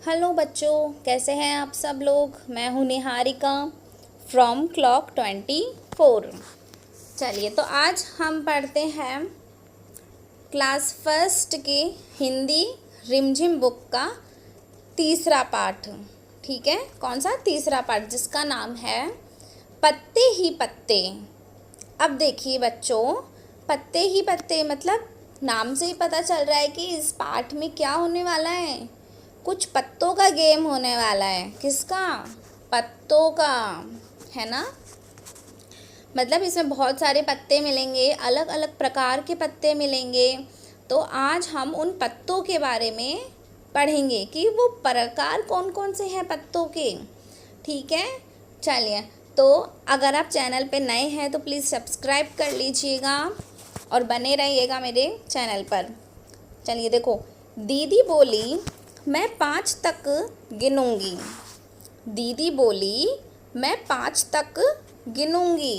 Hello बच्चों, कैसे हैं आप सब लोग। मैं हूँ निहारिका फ्रॉम क्लॉक 24। चलिए, तो आज हम पढ़ते हैं क्लास फर्स्ट के हिंदी रिमझिम बुक का तीसरा पाठ। ठीक है, कौन सा तीसरा पाठ, जिसका नाम है पत्ते ही पत्ते। अब देखिए बच्चों, पत्ते ही पत्ते मतलब नाम से ही पता चल रहा है कि इस पाठ में क्या होने वाला है। कुछ पत्तों का गेम होने वाला है। किसका? पत्तों का, है ना। मतलब इसमें बहुत सारे पत्ते मिलेंगे, अलग अलग प्रकार के पत्ते मिलेंगे। तो आज हम उन पत्तों के बारे में पढ़ेंगे कि वो प्रकार कौन कौन से हैं पत्तों के। ठीक है, चलिए। तो अगर आप चैनल पे नए हैं तो प्लीज़ सब्सक्राइब कर लीजिएगा और बने रहिएगा मेरे चैनल पर। चलिए देखो, दीदी बोली मैं 5 तक गिनूंगी। दीदी बोली मैं 5 तक गिनूंगी।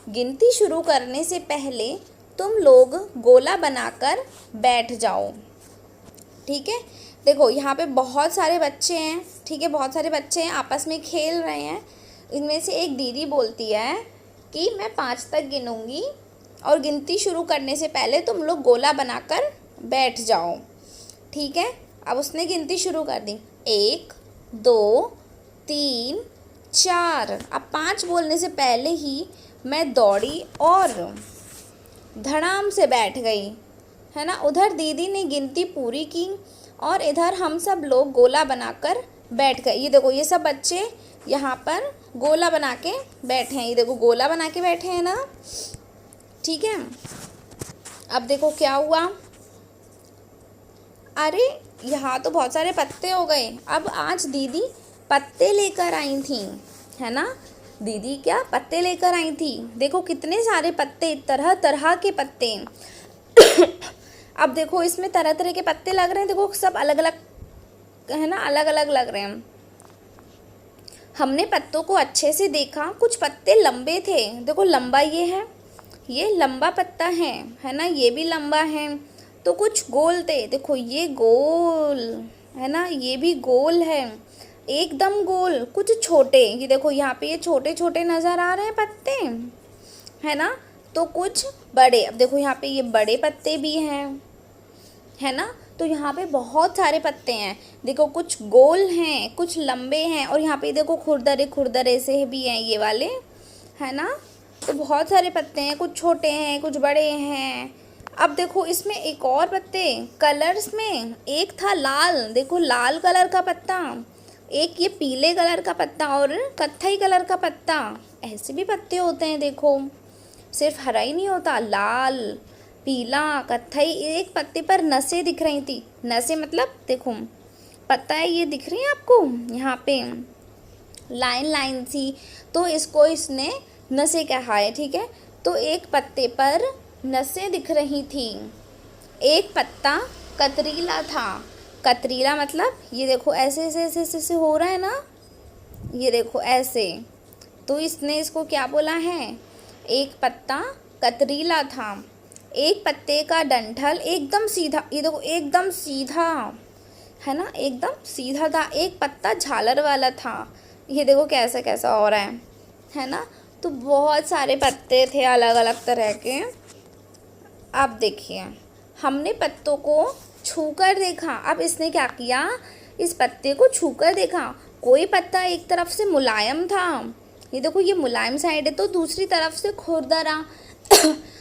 गिनती शुरू करने से पहले तुम लोग गोला बनाकर बैठ जाओ। ठीक है, देखो यहाँ पे बहुत सारे बच्चे हैं। ठीक है, बहुत सारे बच्चे हैं, आपस में खेल रहे हैं। इनमें से एक दीदी बोलती है कि मैं 5 तक गिनूंगी और गिनती शुरू करने से पहले तुम लोग गोला बनाकर बैठ जाओ। ठीक है, अब उसने गिनती शुरू कर दी। 1 2 3 4। अब 5 बोलने से पहले ही मैं दौड़ी और धड़ाम से बैठ गई, है ना। उधर दीदी ने गिनती पूरी की और इधर हम सब लोग गोला बनाकर बैठ गए। ये देखो, ये सब बच्चे यहाँ पर गोला बना के बैठे हैं। ये देखो, गोला बना के बैठे हैं ना। ठीक है, अब देखो क्या हुआ। अरे यहाँ तो बहुत सारे पत्ते हो गए। अब आज दीदी पत्ते लेकर आई थी, है ना। दीदी क्या पत्ते लेकर आई थी। देखो कितने सारे पत्ते, तरह तरह के पत्ते। अब देखो इसमें तरह तरह के पत्ते लग रहे हैं। देखो सब अलग अलग, है ना, अलग अलग लग रहे हैं। हमने पत्तों को अच्छे से देखा। कुछ पत्ते लंबे थे। देखो लंबा ये है, ये लंबा पत्ता है ना। ये भी लंबा है। तो कुछ गोल थे। देखो ये गोल है ना, ये भी गोल है, एकदम गोल। कुछ छोटे, ये देखो यहाँ पे ये छोटे छोटे नज़र आ रहे हैं पत्ते, है ना। तो कुछ बड़े। अब देखो यहाँ पे ये बड़े पत्ते भी हैं, है ना। तो यहाँ पे बहुत सारे पत्ते हैं। देखो कुछ गोल हैं, कुछ लंबे हैं, और यहाँ पे देखो खुरदरे खुरदरे से भी हैं ये वाले, है ना। तो बहुत सारे पत्ते हैं, कुछ छोटे हैं कुछ बड़े हैं। अब देखो इसमें एक और पत्ते कलर्स में, एक था लाल, देखो लाल कलर का पत्ता, एक ये पीले कलर का पत्ता और कत्थई कलर का पत्ता। ऐसे भी पत्ते होते हैं। देखो सिर्फ हरा ही नहीं होता, लाल पीला कत्थई। एक पत्ते पर नसें दिख रही थी। नसें मतलब देखो पता है, ये दिख रही है आपको यहाँ पे लाइन लाइन सी। तो इसको इसने नसें कहा है। ठीक है, तो एक पत्ते पर नसें दिख रही थी। एक पत्ता कतरीला था। कतरीला मतलब ये देखो ऐसे ऐसे ऐसे ऐसे ऐसे हो रहा है ना, ये देखो ऐसे। तो इसने इसको क्या बोला है, एक पत्ता कतरीला था। एक पत्ते का डंठल एकदम सीधा, ये देखो एकदम सीधा, है ना, एकदम सीधा था। एक पत्ता झालर वाला था। ये देखो कैसा कैसा हो रहा है ना। तो बहुत सारे पत्ते थे अलग अलग तरह के। अब देखिए, हमने पत्तों को छूकर देखा। अब इसने क्या किया, इस पत्ते को छूकर देखा। कोई पत्ता एक तरफ से मुलायम था, ये देखो ये मुलायम साइड है, तो दूसरी तरफ से खुरदरा।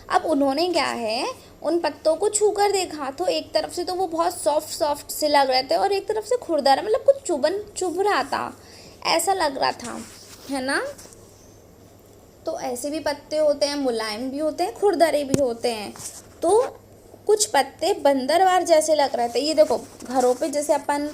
अब उन्होंने क्या है, उन पत्तों को छूकर देखा। तो एक तरफ से तो वो बहुत सॉफ्ट सॉफ्ट से लग रहे थे और एक तरफ से खुरदरा, मतलब कुछ चुभ रहा था, ऐसा लग रहा था, है ना। तो ऐसे भी पत्ते होते हैं, मुलायम भी होते हैं, खुरदरे भी होते हैं। तो कुछ पत्ते बंदरवार जैसे लग रहे थे। ये देखो घरों पे जैसे अपन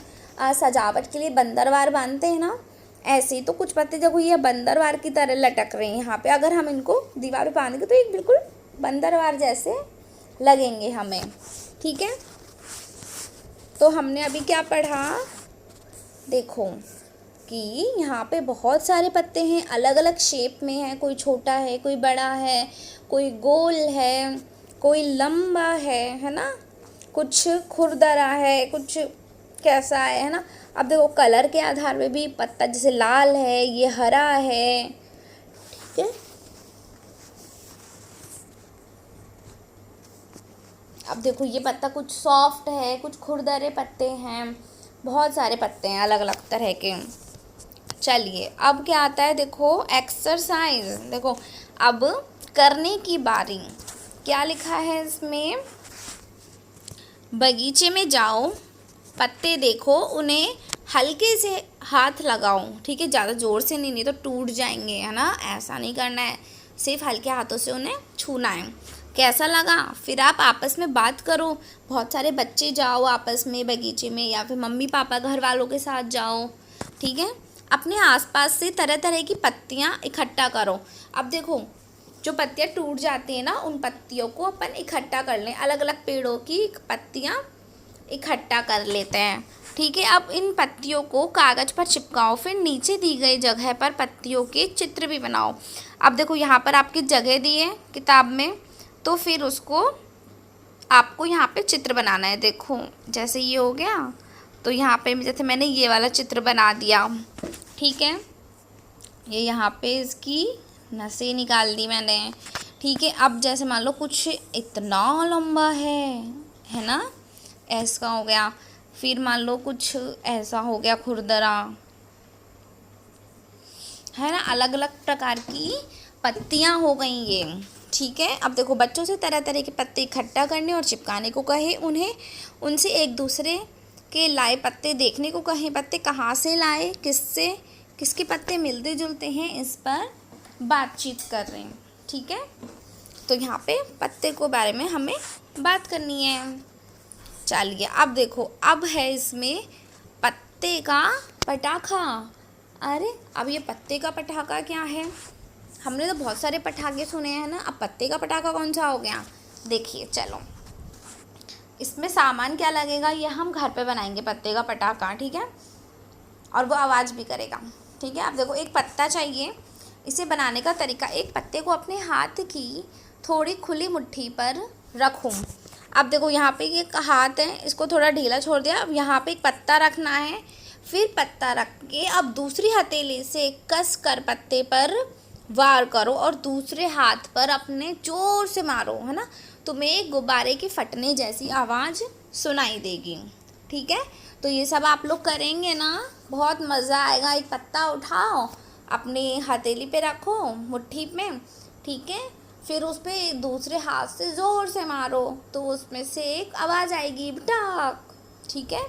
सजावट के लिए बंदरवार बांधते हैं ना, ऐसे। तो कुछ पत्ते देखो ये बंदरवार की तरह लटक रहे हैं यहाँ पे। अगर हम इनको दीवार पे बांधेंगे तो एक बिल्कुल बंदरवार जैसे लगेंगे हमें। ठीक है, तो हमने अभी क्या पढ़ा, देखो कि यहाँ पे बहुत सारे पत्ते हैं, अलग अलग शेप में है। कोई छोटा है, कोई बड़ा है, कोई गोल है, कोई लंबा है ना, कुछ खुरदरा है, कुछ कैसा है ना। अब देखो कलर के आधार पे भी पत्ता जैसे लाल है, ये हरा है, ठीक है। अब देखो ये पत्ता कुछ सॉफ्ट है, कुछ खुरदरे पत्ते हैं, बहुत सारे पत्ते हैं अलग अलग तरह के। चलिए अब क्या आता है, देखो एक्सरसाइज। देखो अब करने की बारी। क्या लिखा है इसमें, बगीचे में जाओ, पत्ते देखो, उन्हें हल्के से हाथ लगाओ, ठीक है, ज़्यादा ज़ोर से नहीं तो टूट जाएंगे, है ना। ऐसा नहीं करना है, सिर्फ हल्के हाथों से उन्हें छूना है। कैसा लगा, फिर आप आपस में बात करो। बहुत सारे बच्चे जाओ आपस में बगीचे में, या फिर मम्मी पापा घर वालों के साथ जाओ, ठीक है। अपने आसपास से तरह तरह की पत्तियाँ इकट्ठा करो। अब देखो जो पत्तियाँ टूट जाती हैं ना, उन पत्तियों को अपन इकट्ठा कर लें, अलग अलग पेड़ों की पत्तियाँ इकट्ठा कर लेते हैं, ठीक है। अब इन पत्तियों को कागज़ पर चिपकाओ, फिर नीचे दी गई जगह पर पत्तियों के चित्र भी बनाओ। अब देखो यहाँ पर आपकी जगह दी है किताब में, तो फिर उसको आपको यहाँ पे चित्र बनाना है। देखो जैसे ये हो गया, तो यहाँ पे जैसे मैंने ये वाला चित्र बना दिया, ठीक है। ये यहाँ पे इसकी नसें निकाल दी मैंने, ठीक है। अब जैसे मान लो कुछ इतना लंबा है ना, ऐसा हो गया। फिर मान लो कुछ ऐसा हो गया खुरदरा, है ना। अलग अलग प्रकार की पत्तियाँ हो गई ये, ठीक है। अब देखो बच्चों से तरह तरह के पत्ते इकट्ठा करने और चिपकाने को कहे, उन्हें उनसे एक दूसरे के लाए पत्ते देखने को कहें। पत्ते कहाँ से लाए, किससे, किसके पत्ते मिलते जुलते हैं, इस पर बातचीत कर रहे हैं, ठीक है। तो यहाँ पे पत्ते को बारे में हमें बात करनी है। चलिए अब देखो, अब है इसमें पत्ते का पटाखा। अरे अब ये पत्ते का पटाखा क्या है, हमने तो बहुत सारे पटाखे सुने हैं ना, अब पत्ते का पटाखा कौन सा हो गया। देखिए चलो, इसमें सामान क्या लगेगा, ये हम घर पे बनाएंगे पत्ते का पटाखा, ठीक है, और वो आवाज़ भी करेगा, ठीक है। अब देखो एक पत्ता चाहिए। इसे बनाने का तरीका, एक पत्ते को अपने हाथ की थोड़ी खुली मुट्ठी पर रखूं। अब देखो यहाँ पे ये हाथ है, इसको थोड़ा ढीला छोड़ दिया। अब यहाँ पे एक पत्ता रखना है, फिर पत्ता रख के अब दूसरी हथेली से कस कर पत्ते पर वार करो और दूसरे हाथ पर अपने जोर से मारो, है ना। तुम्हें गुब्बारे के फटने जैसी आवाज़ सुनाई देगी, ठीक है। तो ये सब आप लोग करेंगे ना, बहुत मज़ा आएगा। एक पत्ता उठाओ, अपने हथेली पे रखो मुट्ठी में, ठीक है, फिर उस पर दूसरे हाथ से ज़ोर से मारो, तो उसमें से एक आवाज़ आएगी बटाक, ठीक है।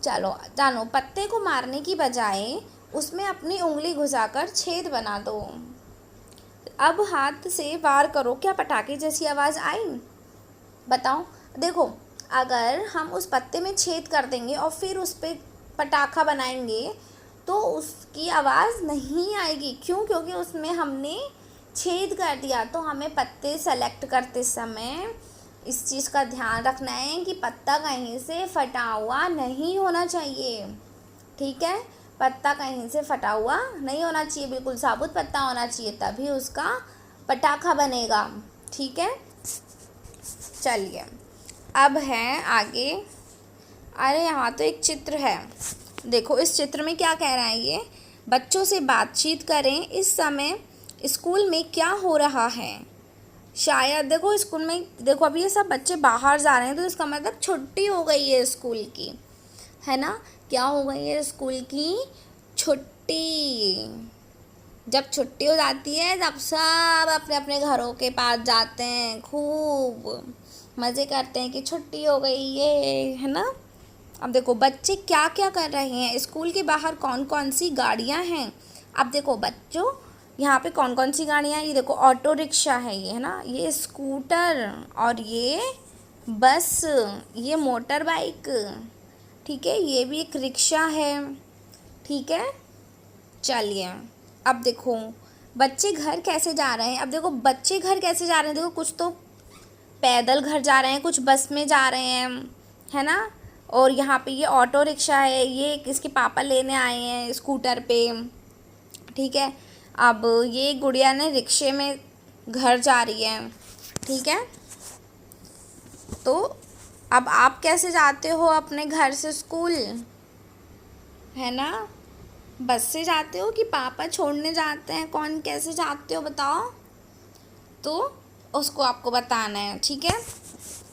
चलो जानो, पत्ते को मारने की बजाय उसमें अपनी उंगली घुसाकर छेद बना दो। अब हाथ से वार करो, क्या पटाखे जैसी आवाज़ आई, बताओ। देखो अगर हम उस पत्ते में छेद कर देंगे और फिर उस पर पटाखा बनाएंगे तो उसकी आवाज़ नहीं आएगी। क्यों, क्योंकि उसमें हमने छेद कर दिया। तो हमें पत्ते सेलेक्ट करते समय इस चीज़ का ध्यान रखना है कि पत्ता कहीं से फटा हुआ नहीं होना चाहिए, ठीक है। पत्ता कहीं से फटा हुआ नहीं होना चाहिए, बिल्कुल साबुत पत्ता होना चाहिए, तभी उसका पटाखा बनेगा, ठीक है। चलिए अब है आगे। अरे यहाँ तो एक चित्र है, देखो इस चित्र में क्या कह रहा है ये, बच्चों से बातचीत करें, इस समय स्कूल में क्या हो रहा है। शायद देखो स्कूल में, देखो अभी ये सब बच्चे बाहर जा रहे हैं, तो इसका मतलब छुट्टी हो गई है स्कूल की, है ना। क्या हो गई है, स्कूल की छुट्टी। जब छुट्टी हो जाती है तब सब अपने अपने घरों के पास जाते हैं, खूब मज़े करते हैं कि छुट्टी हो गई ये, है ना। अब देखो बच्चे क्या क्या कर रहे हैं, स्कूल के बाहर कौन कौन सी गाड़ियाँ हैं। अब देखो बच्चों, यहाँ पे कौन कौन सी गाड़ियाँ हैं, ये देखो ऑटो रिक्शा है ये, है ना, ये स्कूटर और ये बस, ये मोटर बाइक, ठीक है, ये भी एक रिक्शा है, ठीक है। चलिए अब देखो बच्चे घर कैसे जा रहे हैं। अब देखो बच्चे घर कैसे जा रहे हैं, देखो कुछ तो पैदल घर जा रहे हैं, कुछ बस में जा रहे हैं, है ना। और यहाँ पे ये ऑटो रिक्शा है, ये किसके पापा लेने आए हैं स्कूटर पे, ठीक है। अब ये गुड़िया ने रिक्शे में घर जा रही है, ठीक है। तो अब आप कैसे जाते हो अपने घर से स्कूल, है ना। बस से जाते हो कि पापा छोड़ने जाते हैं, कौन कैसे जाते हो बताओ। तो उसको आपको बताना है, ठीक है।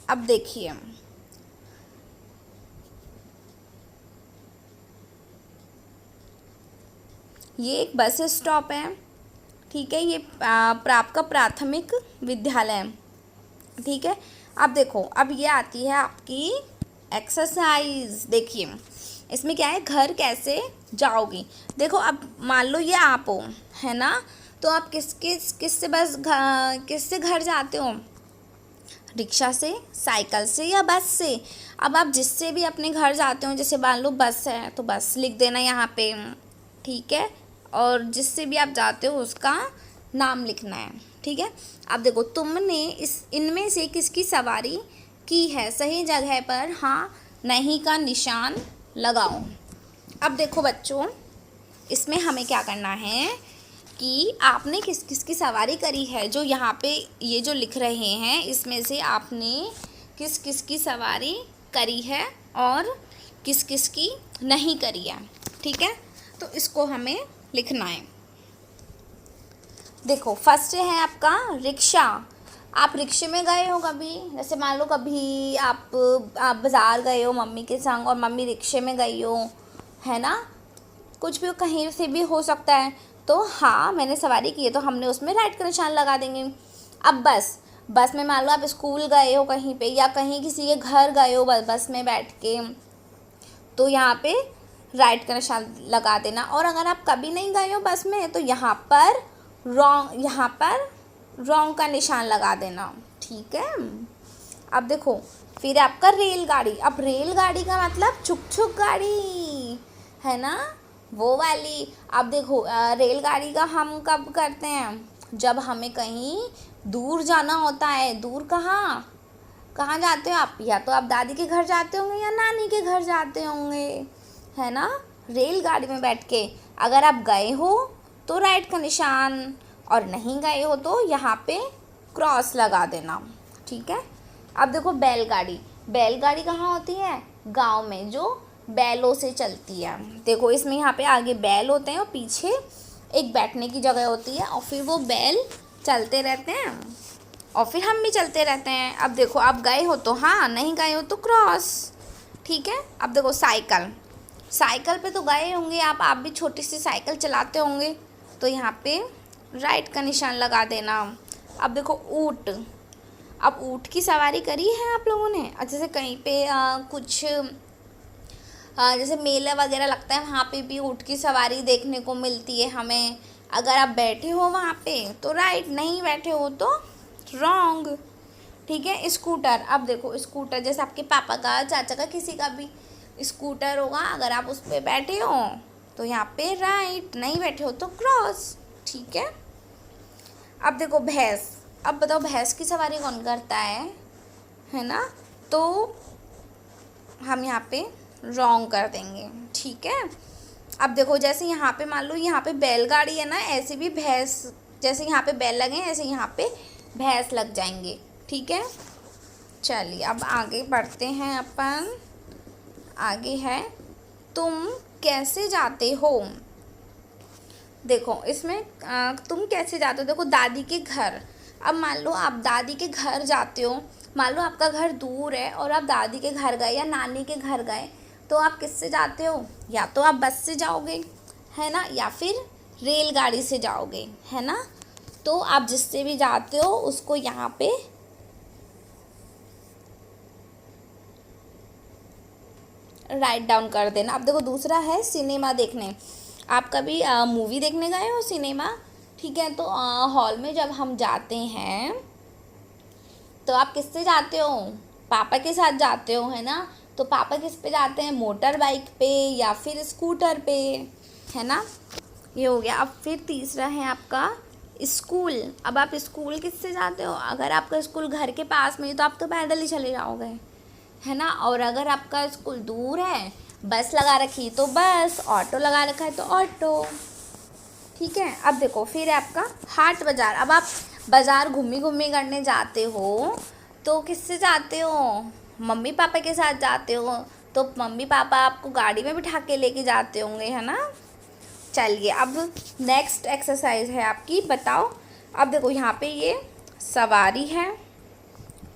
अब देखिए, ये एक बस स्टॉप है, ठीक है। ये आपका प्राथमिक विद्यालय है, ठीक है। अब देखो, अब ये आती है आपकी एक्सरसाइज। देखिए इसमें क्या है, घर कैसे जाओगी। देखो अब मान लो ये आप हो, है ना। तो आप किससे किससे घर जाते हो, रिक्शा से, साइकिल से या बस से। अब आप जिससे भी अपने घर जाते हो, जैसे मान लो बस है तो बस लिख देना यहाँ पे, ठीक है। और जिससे भी आप जाते हो उसका नाम लिखना है, ठीक है। अब देखो तुमने इनमें से किसकी सवारी की है, सही जगह पर हाँ नहीं का निशान लगाओ। अब देखो बच्चों, इसमें हमें क्या करना है कि आपने किस किस की सवारी करी है। जो यहाँ पे ये जो लिख रहे हैं, इसमें से आपने किस किस की सवारी करी है और किस किस की नहीं करी है, ठीक है। तो इसको हमें लिखना है। देखो फर्स्ट है आपका रिक्शा। आप रिक्शे में गए हो कभी, जैसे मान लो कभी आप बाज़ार गए हो मम्मी के संग और मम्मी रिक्शे में गई हो, है ना। कुछ भी कहीं से भी हो सकता है। तो हाँ मैंने सवारी की है, तो हमने उसमें राइट का निशान लगा देंगे। अब बस में मान लो आप स्कूल गए हो कहीं पे, या कहीं किसी के घर गए हो बस में बैठ के, तो यहाँ पे राइट का निशान लगा देना। और अगर आप कभी नहीं गए हो बस में, तो यहाँ पर रॉन्ग का निशान लगा देना, ठीक है। अब देखो फिर आपका रेलगाड़ी। अब रेलगाड़ी का मतलब छुक गाड़ी, है ना, वो वाली। अब देखो रेलगाड़ी का हम कब करते हैं, जब हमें कहीं दूर जाना होता है। दूर कहाँ जाते हो आप, या तो आप दादी के घर जाते होंगे या नानी के घर जाते होंगे, है ना, रेलगाड़ी में बैठ के। अगर आप गए हो तो राइट का निशान, और नहीं गए हो तो यहाँ पे क्रॉस लगा देना, ठीक है। अब देखो बैलगाड़ी कहाँ होती है, गांव में, जो बैलों से चलती है। देखो इसमें यहाँ पे आगे बैल होते हैं और पीछे एक बैठने की जगह होती है, और फिर वो बैल चलते रहते हैं और फिर हम भी चलते रहते हैं। अब देखो आप गए हो तो हाँ, नहीं गए हो तो क्रॉस, ठीक है। अब देखो साइकिल पे तो गए होंगे आप भी छोटी सी साइकिल चलाते होंगे, तो यहाँ पे राइट का निशान लगा देना। अब देखो ऊँट। अब ऊँट की सवारी करी है आप लोगों ने। जैसे कहीं पे कुछ जैसे मेला वगैरह लगता है, वहाँ पे भी ऊँट की सवारी देखने को मिलती है हमें। अगर आप बैठे हो वहाँ पे तो राइट, नहीं बैठे हो तो रॉन्ग, ठीक है। स्कूटर। अब देखो स्कूटर, जैसे आपके पापा का, चाचा का, किसी का भी स्कूटर होगा, अगर आप उस पर बैठे हो तो यहाँ पे राइट, नहीं बैठे हो तो क्रॉस, ठीक है। अब देखो भैंस। अब बताओ भैंस की सवारी कौन करता है ना। तो हम यहाँ पे रॉन्ग कर देंगे, ठीक है। अब देखो जैसे यहाँ पे मान लो यहाँ पे बैलगाड़ी है ना, ऐसे भी भैंस, जैसे यहाँ पे बैल लगे हैं ऐसे यहाँ पे भैंस लग जाएंगे, ठीक है। चलिए अब आगे बढ़ते हैं अपन। आगे है तुम कैसे जाते हो। देखो इसमें तुम कैसे जाते हो, देखो दादी के घर। अब मान लो आप दादी के घर जाते हो, मान लो आपका घर दूर है और आप दादी के घर गए या नानी के घर गए, तो आप किससे जाते हो, या तो आप बस से जाओगे, है ना, या फिर रेलगाड़ी से जाओगे, है ना। तो आप जिससे भी जाते हो उसको यहाँ पे राइट डाउन कर देना। अब देखो दूसरा है सिनेमा देखने। आप कभी मूवी देखने गए हो सिनेमा, ठीक है। तो हॉल में जब हम जाते हैं तो आप किससे जाते हो, पापा के साथ जाते हो, है ना। तो पापा किस पे जाते हैं, मोटर बाइक पे या फिर स्कूटर पे, है ना। ये हो गया। अब फिर तीसरा है आपका स्कूल। अब आप स्कूल किससे जाते हो, अगर आपका स्कूल घर के पास में है तो आप तो पैदल ही चले जाओगे, है ना। और अगर आपका स्कूल दूर है, बस लगा रखी तो बस, ऑटो लगा रखा है तो ऑटो, ठीक है। अब देखो फिर है आपका हाट बाज़ार। अब आप बाज़ार घूमी करने जाते हो तो किससे जाते हो, मम्मी पापा के साथ जाते हो, तो मम्मी पापा आपको गाड़ी में बिठा के लेके जाते होंगे, है ना। चलिए अब नेक्स्ट एक्सरसाइज है आपकी, बताओ। अब देखो यहाँ पे ये सवारी है,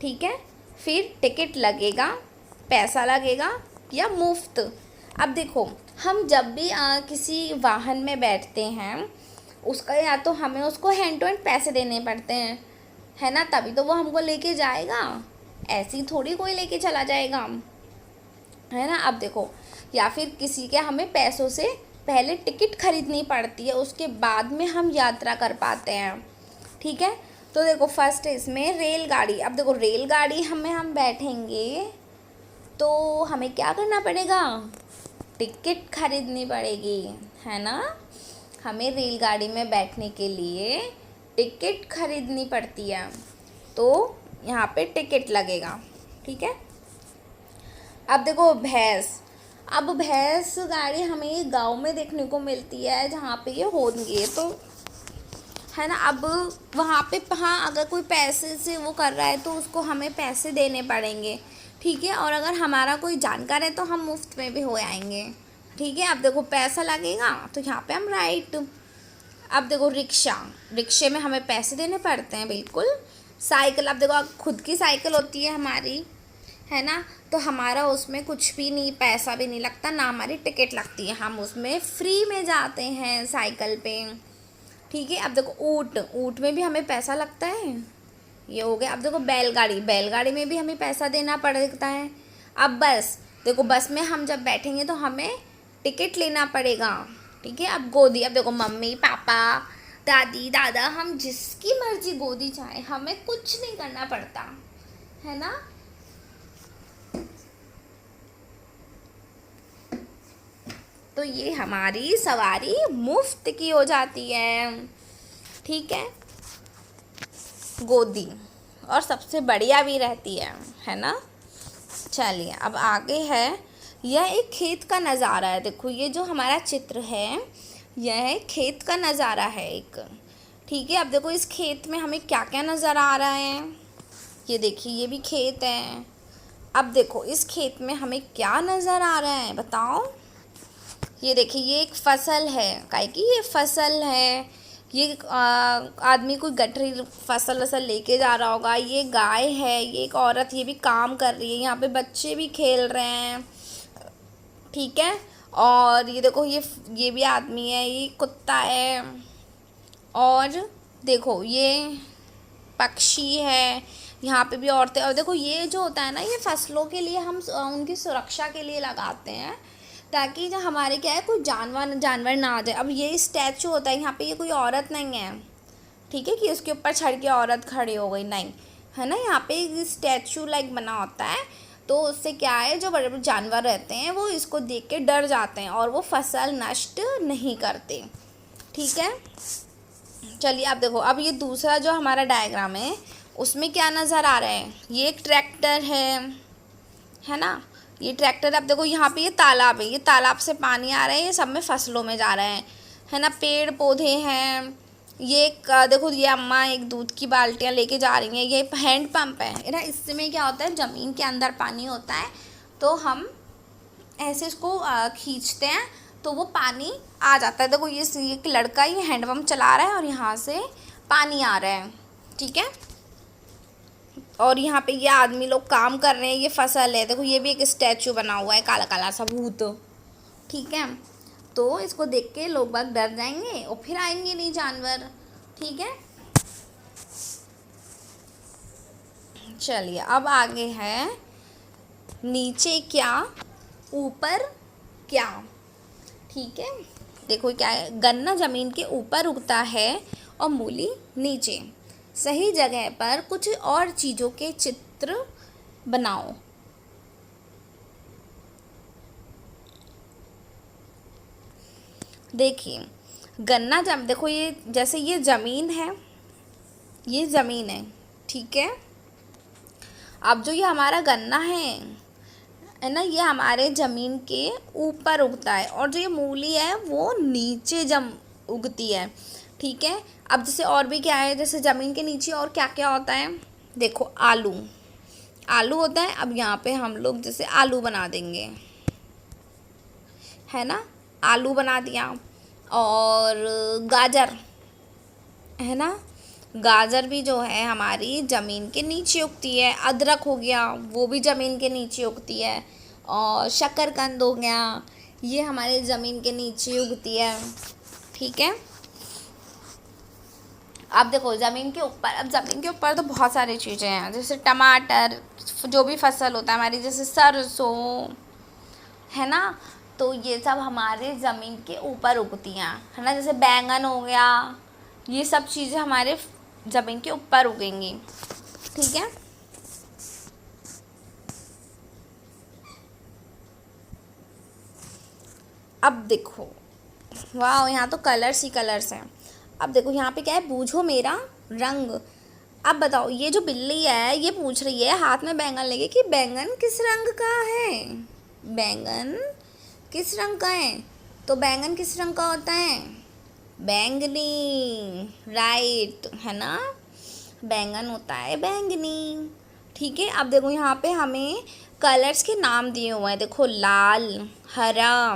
ठीक है, फिर टिकट लगेगा, पैसा लगेगा या मुफ्त। अब देखो हम जब भी किसी वाहन में बैठते हैं, उसका या तो हमें उसको हैंड टू हैंड पैसे देने पड़ते हैं, है ना, तभी तो वो हमको लेके जाएगा, ऐसी थोड़ी कोई लेके चला जाएगा, है ना। अब देखो, या फिर किसी के हमें पैसों से पहले टिकट खरीदनी पड़ती है, उसके बाद में हम यात्रा कर पाते हैं, ठीक है। तो देखो फर्स्ट है इसमें रेलगाड़ी। अब देखो रेलगाड़ी हम बैठेंगे तो हमें क्या करना पड़ेगा, टिकट खरीदनी पड़ेगी, है ना। हमें रेलगाड़ी में बैठने के लिए टिकट खरीदनी पड़ती है, तो यहाँ पे टिकट लगेगा, ठीक है। अब देखो भैंस। अब भैंस गाड़ी हमें गांव में देखने को मिलती है जहाँ पे ये होंगे, तो है ना। अब वहाँ पे हाँ अगर कोई पैसे से वो कर रहा है तो उसको हमें पैसे देने पड़ेंगे, ठीक है। और अगर हमारा कोई जानकार है तो हम मुफ्त में भी हो आएंगे, ठीक है। अब देखो पैसा लगेगा तो यहाँ पे हम राइट। अब देखो रिक्शा। रिक्शे में हमें पैसे देने पड़ते हैं, बिल्कुल। साइकिल। अब देखो खुद की साइकिल होती है हमारी, है ना, तो हमारा उसमें कुछ भी नहीं, पैसा भी नहीं लगता, ना हमारी टिकट लगती है, हम उसमें फ्री में जाते हैं साइकिल पे, ठीक है। अब देखो ऊँट। ऊँट में भी हमें पैसा लगता है, ये हो गया। अब देखो बैलगाड़ी। बैलगाड़ी में भी हमें पैसा देना पड़ता है। अब बस। देखो बस में हम जब बैठेंगे तो हमें टिकट लेना पड़ेगा, ठीक है। अब गोदी। अब देखो मम्मी पापा दादी दादा, हम जिसकी मर्जी गोदी चाहे, हमें कुछ नहीं करना पड़ता, है ना। तो ये हमारी सवारी मुफ्त की हो जाती है, ठीक है। गोदी, और सबसे बढ़िया भी रहती है ना। चलिए अब आगे है, यह एक खेत का नज़ारा है। देखो ये जो हमारा चित्र है, यह खेत का नज़ारा है एक, ठीक है। अब देखो इस खेत में हमें क्या क्या नज़र आ रहा है, ये देखिए ये भी खेत है। अब देखो इस खेत में हमें क्या नज़र आ रहा है, बताओ। ये देखिए ये एक फसल है, काहे की ये फसल है, ये आदमी कोई गठरी फसल लेके जा रहा होगा। ये गाय है, ये एक औरत, ये भी काम कर रही है, यहाँ पे बच्चे भी खेल रहे हैं, ठीक है। और ये देखो ये भी आदमी है, ये कुत्ता है, और देखो ये पक्षी है, यहाँ पे भी औरतें। और देखो ये जो होता है ना, ये फसलों के लिए हम उनकी सुरक्षा के लिए लगाते हैं, ताकि जो हमारे क्या है कोई जानवर ना आ जाए। अब ये स्टैचू होता है, यहाँ पे ये कोई औरत नहीं है, ठीक है, कि उसके ऊपर चढ़ के औरत खड़ी हो गई, नहीं, है ना। यहाँ पे स्टैचू लाइक बना होता है, तो उससे क्या है जो बड़े बड़े जानवर रहते हैं वो इसको देख के डर जाते हैं और वो फसल नष्ट नहीं करते, ठीक है। चलिए अब देखो, अब ये दूसरा जो हमारा डायग्राम है उसमें क्या नज़र आ रहा है, ये एक ट्रैक्टर है ना। ये ट्रैक्टर। अब देखो यहाँ पे ये तालाब है, ये तालाब से पानी आ रहा है, ये सब में फसलों में जा रहा है ना। पेड़ पौधे हैं, ये एक देखो ये अम्मा एक दूध की बाल्टियाँ लेके जा रही हैं, ये हैंड पंप है ना। इसमें क्या होता है, ज़मीन के अंदर पानी होता है, तो हम ऐसे इसको खींचते हैं तो वो पानी आ जाता है। देखो ये एक लड़का ये हैंड पंप चला रहा है और यहाँ से पानी आ रहा है, ठीक है। और यहाँ पे ये आदमी लोग काम कर रहे हैं, ये फसल है। देखो ये भी एक स्टैचू बना हुआ है, काला काला सा भूत, ठीक है। तो इसको देख के लोग बाग डर जाएंगे और फिर आएंगे नहीं जानवर, ठीक है। चलिए अब आगे है, नीचे क्या ऊपर क्या, ठीक है। देखो क्या है, गन्ना ज़मीन के ऊपर उगता है और मूली नीचे। सही जगह पर कुछ और चीज़ों के चित्र बनाओ। देखिए गन्ना देखो ये जैसे ये ज़मीन है, ये ज़मीन है, ठीक है। अब जो ये हमारा गन्ना है ना, ये हमारे ज़मीन के ऊपर उगता है, और जो ये मूली है वो नीचे उगती है, ठीक है। अब जैसे और भी क्या है, जैसे ज़मीन के नीचे और क्या क्या होता है, देखो आलू, आलू होता है। अब यहाँ पे हम लोग जैसे आलू बना देंगे, है ना, आलू बना दिया। और गाजर, है ना, गाजर भी जो है हमारी ज़मीन के नीचे उगती है। अदरक हो गया, वो भी ज़मीन के नीचे उगती है। और शकरकंद हो गया, ये हमारे ज़मीन के नीचे उगती है। ठीक है। अब देखो ज़मीन के ऊपर, अब ज़मीन के ऊपर तो बहुत सारी चीज़ें हैं, जैसे टमाटर, जो भी फसल होता है हमारी, जैसे सरसों, है ना, तो ये सब हमारे ज़मीन के ऊपर उगती हैं, है ना। जैसे बैंगन हो गया, ये सब चीज़ें हमारे ज़मीन के ऊपर उगेंगी। ठीक है। अब देखो, वाह, यहाँ तो कलर्स ही कलर्स हैं। अब देखो यहाँ पे क्या है, बूझो मेरा रंग। अब बताओ, ये जो बिल्ली है ये पूछ रही है हाथ में बैंगन लेके कि बैंगन किस रंग का है, बैंगन किस रंग का है। तो बैंगन किस रंग का होता है, बैंगनी, राइट, है ना, बैंगन होता है बैंगनी। ठीक है। अब देखो यहाँ पे हमें कलर्स के नाम दिए हुए हैं, देखो लाल, हरा,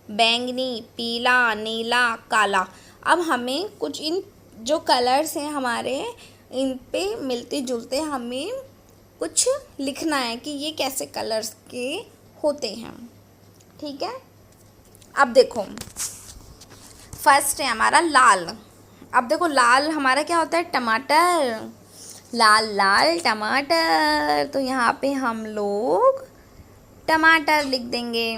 बैंगनी, पीला, नीला, काला। अब हमें कुछ इन जो कलर्स हैं हमारे, इन पे मिलते जुलते हमें कुछ लिखना है कि ये कैसे कलर्स के होते हैं। ठीक है। अब देखो फर्स्ट है हमारा लाल। अब देखो लाल हमारा क्या होता है, टमाटर, लाल लाल टमाटर, तो यहाँ पे हम लोग टमाटर लिख देंगे।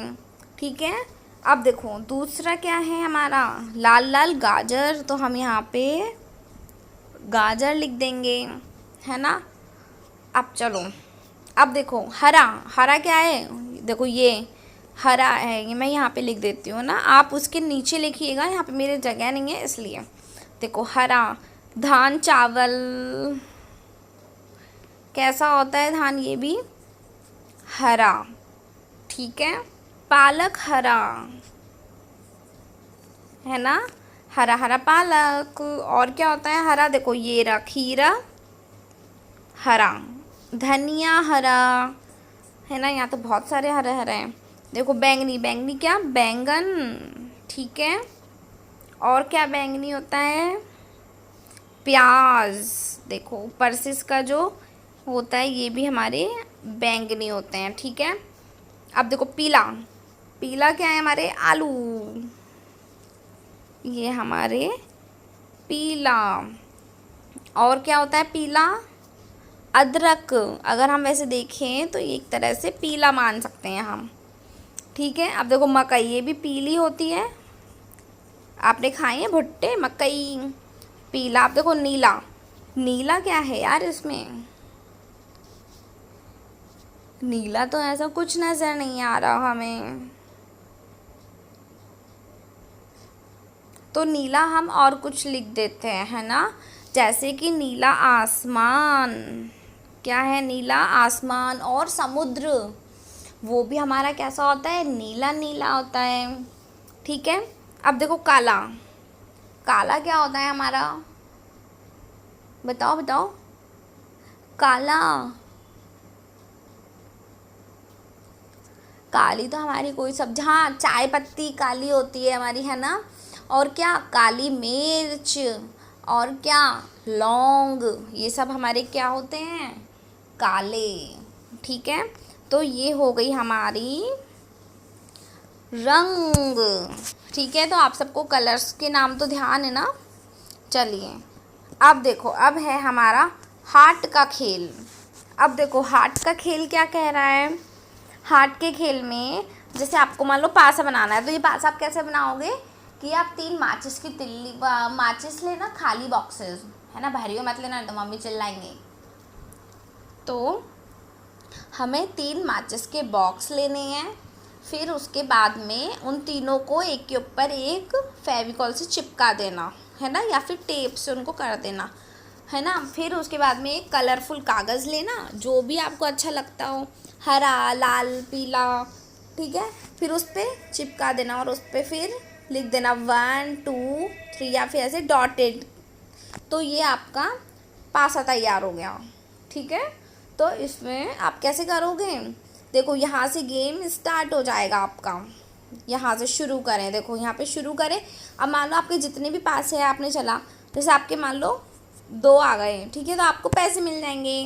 ठीक है। अब देखो दूसरा क्या है हमारा, लाल लाल गाजर, तो हम यहाँ पे गाजर लिख देंगे, है ना। अब चलो, अब देखो हरा, हरा क्या है, देखो ये हरा है, ये मैं यहाँ पे लिख देती हूँ ना, आप उसके नीचे लिखिएगा, यहाँ पे मेरे जगह नहीं है इसलिए। देखो हरा, धान, चावल, कैसा होता है धान, ये भी हरा। ठीक है। पालक हरा, है ना, हरा हरा पालक। और क्या होता है हरा, देखो ये रहा खीरा, हरा, धनिया हरा, है ना, यहाँ तो बहुत सारे हरे हरे हैं। देखो बैंगनी, बैंगनी क्या, बैंगन। ठीक है। और क्या बैंगनी होता है, प्याज, देखो ऊपर से इसका जो होता है ये भी हमारे बैंगनी होते हैं। ठीक है। अब देखो पीला, पीला क्या है हमारे, आलू, ये हमारे पीला। और क्या होता है पीला, अदरक, अगर हम वैसे देखें तो एक तरह से पीला मान सकते हैं हम। ठीक है। अब देखो मकई, ये भी पीली होती है, आपने खाई है भुट्टे, मकई, पीला। अब देखो नीला, नीला क्या है यार इसमें, नीला तो ऐसा कुछ नज़र नहीं आ रहा हमें, तो नीला हम और कुछ लिख देते हैं, है ना, जैसे कि नीला आसमान, क्या है, नीला आसमान। और समुद्र, वो भी हमारा कैसा होता है, नीला नीला होता है। ठीक है। अब देखो काला, काला क्या होता है हमारा, बताओ बताओ, काला, काली तो हमारी कोई सब्जी, हाँ चाय पत्ती काली होती है हमारी, है ना। और क्या, काली मिर्च, और क्या, लौंग, ये सब हमारे क्या होते हैं, काले। ठीक है। तो ये हो गई हमारी रंग। ठीक है। तो आप सबको कलर्स के नाम तो ध्यान है ना। चलिए अब देखो, अब है हमारा हार्ट का खेल। अब देखो हार्ट का खेल क्या कह रहा है, हार्ट के खेल में जैसे आपको मान लो पासा बनाना है, तो ये पासा आप कैसे बनाओगे कि आप 3 माचिस की तिल्ली, माचिस लेना, खाली बॉक्सेस, है ना, भरियो मत लेना तो मम्मी चिल्लाएंगे। तो हमें 3 माचिस के बॉक्स लेने हैं, फिर उसके बाद में उन तीनों को एक के ऊपर एक फेविकॉल से चिपका देना, है ना, या फिर टेप से उनको कर देना, है ना। फिर उसके बाद में एक कलरफुल कागज़ लेना, जो भी आपको अच्छा लगता हो, हरा, लाल, पीला, ठीक है, फिर उस पर चिपका देना और उस पर फिर लिख देना 1 2 3 या फिर ऐसे डॉटेड, तो ये आपका पासा तैयार हो गया। ठीक है। तो इसमें आप कैसे करोगे, देखो यहाँ से गेम स्टार्ट हो जाएगा आपका। यहाँ से शुरू करें, देखो यहाँ पे शुरू करें। अब मान लो आपके जितने भी पास है आपने चला, जैसे आपके मान लो 2 आ गए, ठीक है, तो आपको पैसे मिल जाएंगे,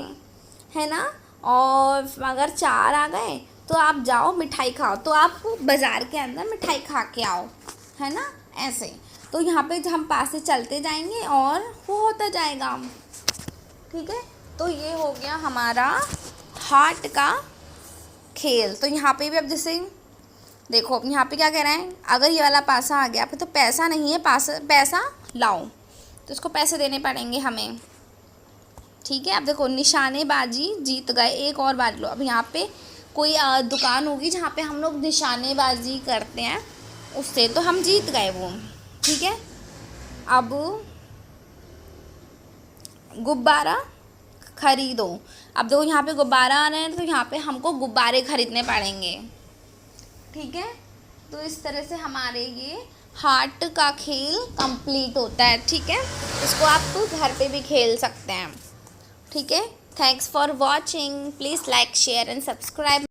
है ना। और अगर 4 आ गए तो आप जाओ मिठाई खाओ, तो आप बाज़ार के अंदर मिठाई खा के आओ, है ना, ऐसे। तो यहाँ पे हम पास से चलते जाएंगे और वो होता जाएगा, ठीक है। तो ये हो गया हमारा हार्ट का खेल। तो यहाँ पे भी अब जैसे देखो, अब यहाँ पे क्या कह रहा है, अगर ये वाला पासा आ गया तो पैसा नहीं है, पैसा लाओ, तो इसको पैसे देने पड़ेंगे हमें, ठीक है। अब देखो निशानेबाजी जीत गए, एक और बार लो। अब यहाँ पे कोई दुकान होगी जहाँ पे हम लोग निशानेबाजी करते हैं, उससे तो हम जीत गए वो, ठीक है। अब गुब्बारा खरीदो। अब देखो यहाँ पे गुब्बारा आ रहे हैं, तो यहाँ पे हमको गुब्बारे खरीदने पड़ेंगे, ठीक है। तो इस तरह से हमारे ये हार्ट का खेल कंप्लीट होता है, ठीक है। इसको आप घर पे भी खेल सकते हैं, ठीक है। Thanks for watching, please like share and subscribe.